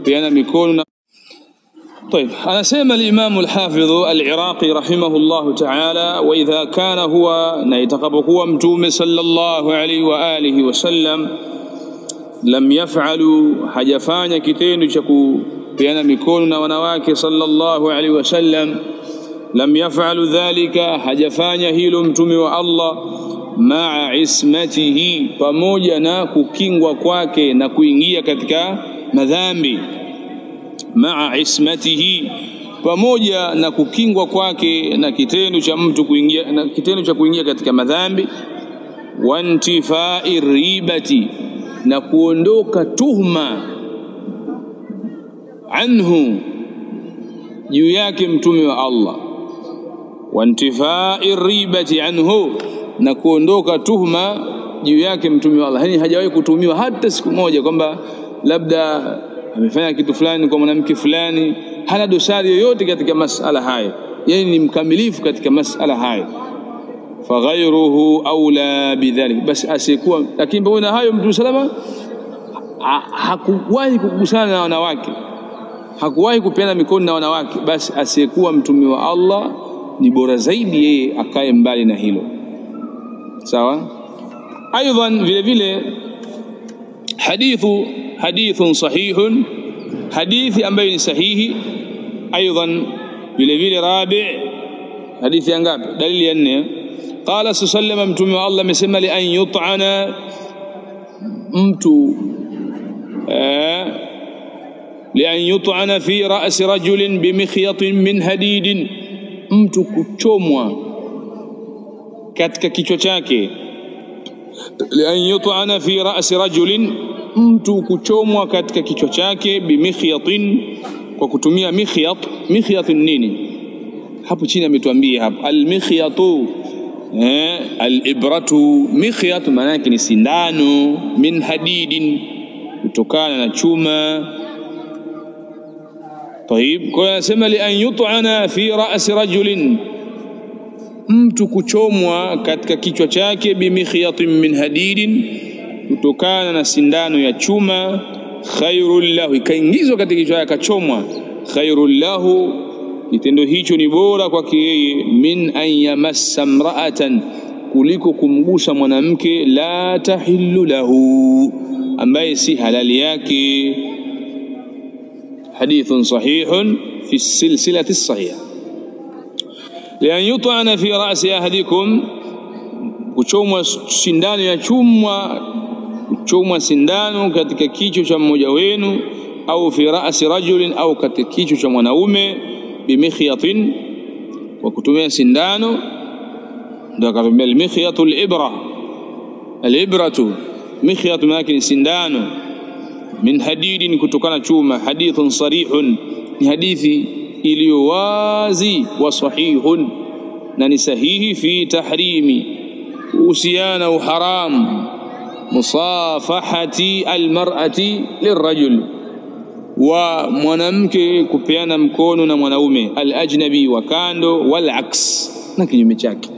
kupeana mikono. طيب أنا سمع الإمام الحافظ العراقي رحمه الله تعالى وإذا كان هو نيتقبق هو متوم صلى الله عليه وآله وسلم لم يفعلوا حجفان كتين شكو بيانا ميكوننا ونواك صلى الله عليه وسلم لم يفعلوا ذلك حجفان هيلو متوم والله مع عصمته pamoja na kukingwa kwake na kuingia katika madhambi ma'a ismatihi pamoja na kukingwa kwake na kitendo cha mtu kuingia na kitendo cha kuingia katika madhambi wantifa'i ribati na kuondoka tuhma anhu juu yake mtume wa Allah wantifa'i ribati anhu na kuondoka tuhma juu yake mtume wa Allah. Yani hajawahi kutumiwa hata siku moja kwamba labda amefanya kitu fulani kwa mwanamke fulani, hana dosari yoyote katika masala haya, yani ni mkamilifu katika masala haya. Faghayruhu aula bidhalik, basi asikuwa. Lakini pamoja na hayo mtume salama hakuwahi kugusana na wanawake, hakuwahi kupeana mikono na wanawake, basi asiyekuwa mtume wa Allah ni bora zaidi yeye akae mbali na hilo. Sawa. Aidan vile vile hadithun sahihun, hadithi ambayo ni sahihi. Aidan vile vile rabi' hadithi ngapi? Dalili ya 4. Qala sallama, mtume wa Allah amesema li an yut'ana, mtu li an yut'ana fi ra's rajulin bimikhiyatin min hadidin, mtu kuchomwa katika kichwa chake. Li an yut'ana fi ra's rajulin, mtu kuchomwa katika kichwa chake bimikhiyatin, kwa kutumia mikhyat. Mikhyat nini? Hapo chini ametuambia hapo al-mikhyatu al-ibratu. Mikhyat maana yake ni sindano, min hadidin, kutokana na chuma. طيب kwa anasema li an yut'ana fi ra's rajulin, mtu kuchomwa katika kichwa chake bimikhiyatin min hadidin, kutokana na sindano ya chuma. Khairul lahu, ikaingizwa katika kichwa akachomwa. Khairul lahu, kitendo hicho ni bora kwake yeye, min an yamassa mra'atan, kuliko kumgusa mwanamke la tahillu lahu, ambaye si halali yake. Hadithun sahihun fi silsilati sahiha. Li an yut'ana fi ra'si ahadikum, kuchomwa sindano ya chuma, kuchomwa sindano katika kichwa cha mmoja wenu, au fi ra'si rajulin, au katika kichwa cha mwanaume, bimikhiyatin, kwa kutumia sindano. Ndio akatuambia al-mikhyatu al-ibra, al-ibratu mikhyatu maana ni sindano, min hadidin, kutokana chuma. Hadithun sarihun, ni hadithi iliyo wazi, wa sahihun, na ni sahihi, fi tahrimi, usiana uharam musafahati almar'ati lirrajul, wa mwanamke kupeana mkono na mwanaume, alajnabi wa kando, wal aks, na kinyume chake,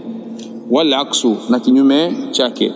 wal aksu, na kinyume chake.